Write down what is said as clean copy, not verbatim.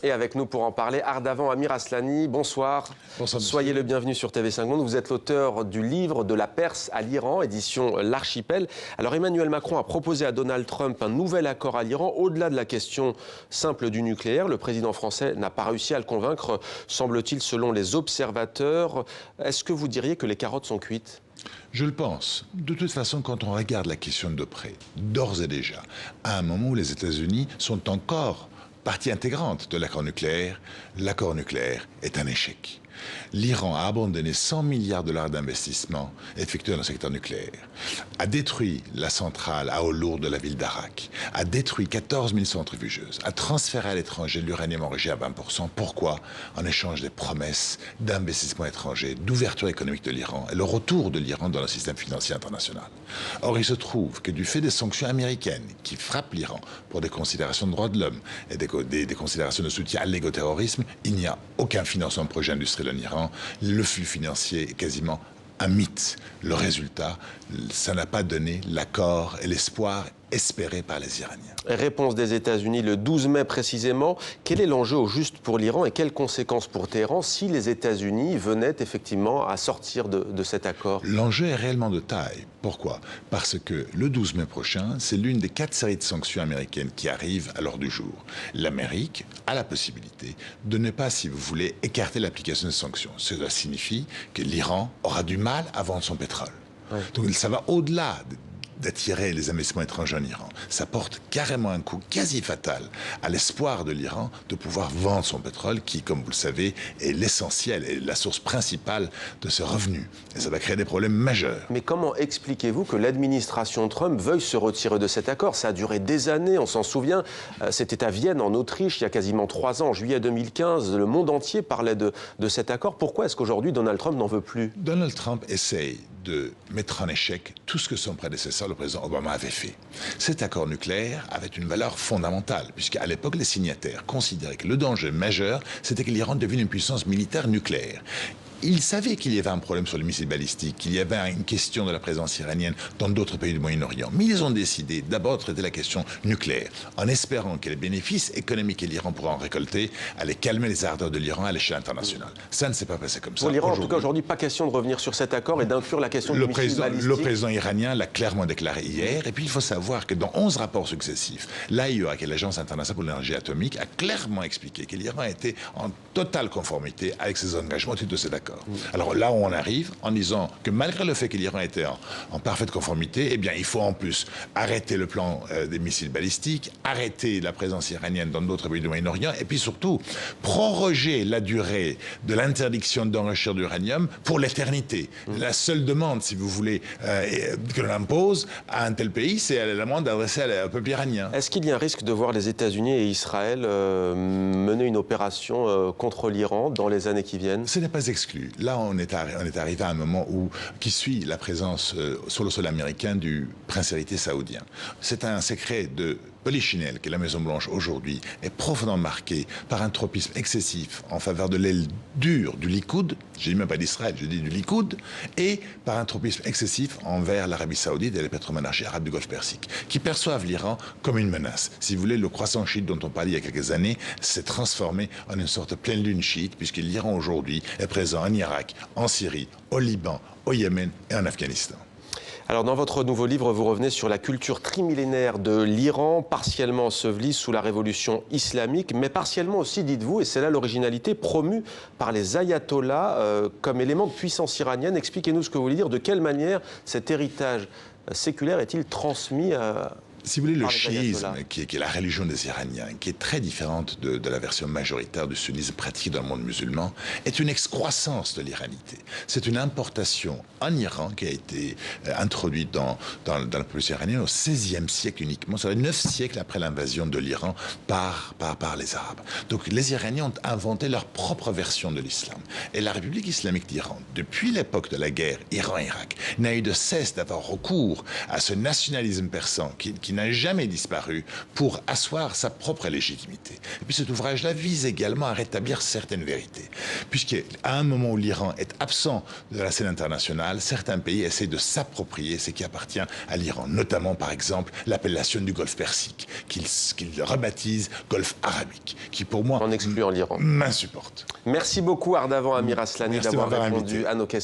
Et avec nous pour en parler, Ardavan Amir Aslani, bonsoir. Bonsoir. Soyez le bienvenu sur TV5 Monde. Vous êtes l'auteur du livre De la Perse à l'Iran, édition L'Archipel. Alors Emmanuel Macron a proposé à Donald Trump un nouvel accord à l'Iran. Au-delà de la question simple du nucléaire, le président français n'a pas réussi à le convaincre, semble-t-il, selon les observateurs. Est-ce que vous diriez que les carottes sont cuites ? Je le pense. De toute façon, quand on regarde la question de près, d'ores et déjà, à un moment où les États-Unis sont encore partie intégrante de l'accord nucléaire est un échec. L'Iran a abandonné 100 milliards de dollars d'investissement effectués dans le secteur nucléaire, a détruit la centrale à eau lourde de la ville d'Arak, a détruit 14 000 centrifugeuses, a transféré à l'étranger l'uranium enrichi à 20%. Pourquoi? En échange des promesses d'investissement étranger, d'ouverture économique de l'Iran et le retour de l'Iran dans le système financier international. Or, il se trouve que du fait des sanctions américaines qui frappent l'Iran pour des considérations de droits de l'homme et des considérations de soutien à l'égoterrorisme, il n'y a aucun financement de projet industriel en Iran. Le flux financier est quasiment un mythe. Le résultat, ça n'a pas donné l'accord et l'espoir espéré par les Iraniens. Réponse des États-Unis le 12 mai précisément. Quel est l'enjeu au juste pour l'Iran et quelles conséquences pour Téhéran si les États-Unis venaient effectivement à sortir de cet accord? L'enjeu est réellement de taille. Pourquoi? Parce que le 12 mai prochain, c'est l'une des 4 séries de sanctions américaines qui arrivent à l'ordre du jour. L'Amérique a la possibilité de ne pas, si vous voulez, écarter l'application des sanctions. Cela signifie que l'Iran aura du mal à vendre son pétrole. Ouais. Donc ça va au-delà d'attirer les investissements étrangers en Iran. Ça porte carrément un coup quasi fatal à l'espoir de l'Iran de pouvoir vendre son pétrole qui, comme vous le savez, est l'essentiel et la source principale de ses revenus. Et ça va créer des problèmes majeurs. Mais comment expliquez-vous que l'administration Trump veuille se retirer de cet accord? Ça a duré des années, on s'en souvient. C'était à Vienne, en Autriche, il y a quasiment 3 ans, en juillet 2015. Le monde entier parlait de cet accord. Pourquoi est-ce qu'aujourd'hui Donald Trump n'en veut plus? Donald Trump essaye de mettre en échec tout ce que son prédécesseur, le président Obama, avait fait. Cet accord nucléaire avait une valeur fondamentale, puisqu'à l'époque, les signataires considéraient que le danger majeur, c'était que l'Iran devienne une puissance militaire nucléaire. Ils savaient qu'il y avait un problème sur les missiles balistiques, qu'il y avait une question de la présence iranienne dans d'autres pays du Moyen-Orient. Mais ils ont décidé d'abord de traiter la question nucléaire, en espérant que les bénéfices économiques que l'Iran pourra en récolter allaient calmer les ardeurs de l'Iran à l'échelle internationale. Ça ne s'est pas passé comme ça. Pour l'Iran, en tout cas, aujourd'hui, pas question de revenir sur cet accord et d'inclure la question du missile balistique. Le président iranien l'a clairement déclaré hier. Et puis, il faut savoir que dans 11 rapports successifs, l'AIEA, qui est l'Agence internationale pour l'énergie atomique, a clairement expliqué que l'Iran était en totale conformité avec ses engagements au titre de cet accord. Alors là où on arrive en disant que malgré le fait que l'Iran était en parfaite conformité, eh bien il faut en plus arrêter le plan des missiles balistiques, arrêter la présence iranienne dans d'autres pays du Moyen-Orient et puis surtout proroger la durée de l'interdiction d'enrichir d'uranium pour l'éternité. La seule demande, si vous voulez, que l'on impose à un tel pays, c'est la demande adressée au peuple iranien. Est-ce qu'il y a un risque de voir les États-Unis et Israël mener une opération contre l'Iran dans les années qui viennent? Ce n'est pas exclu. Là, on est arrivé à un moment qui suit la présence sur le sol américain du prince héritier saoudien. C'est un secret de Polichinelle, qui est la Maison-Blanche aujourd'hui, est profondément marqué par un tropisme excessif en faveur de l'aile dure du Likoud, je ne dis même pas d'Israël, je dis du Likoud, et par un tropisme excessif envers l'Arabie Saoudite et les pétromonarchies arabes du Golfe Persique, qui perçoivent l'Iran comme une menace. Si vous voulez, le croissant chiite dont on parlait il y a quelques années s'est transformé en une sorte de pleine lune chiite, puisque l'Iran aujourd'hui est présent en Irak, en Syrie, au Liban, au Yémen et en Afghanistan. Alors, dans votre nouveau livre, vous revenez sur la culture trimillénaire de l'Iran, partiellement ensevelie sous la révolution islamique, mais partiellement aussi, dites-vous, et c'est là l'originalité, promue par les ayatollahs comme élément de puissance iranienne. Expliquez-nous ce que vous voulez dire, de quelle manière cet héritage séculaire est-il transmis à... Si vous voulez, le chiisme, qui est la religion des Iraniens, qui est très différente de la version majoritaire du sunnisme pratiqué dans le monde musulman, est une excroissance de l'iranité. C'est une importation en Iran qui a été introduite dans la population iranienne au XVIe siècle uniquement, c'est 9 siècles après l'invasion de l'Iran par les Arabes. Donc les Iraniens ont inventé leur propre version de l'islam. Et la République islamique d'Iran, depuis l'époque de la guerre Iran-Irak, n'a eu de cesse d'avoir recours à ce nationalisme persan qui n'a jamais disparu, pour asseoir sa propre légitimité. Et puis cet ouvrage-là vise également à rétablir certaines vérités, puisqu'à un moment où l'Iran est absent de la scène internationale, certains pays essaient de s'approprier ce qui appartient à l'Iran, notamment par exemple l'appellation du Golfe Persique, qu'ils rebaptisent Golfe Arabique, qui pour moi En excluant l'Iran. m'insupporte. Merci beaucoup Ardavan Amir Aslani Merci de d'avoir m'avoir répondu invité. à nos questions.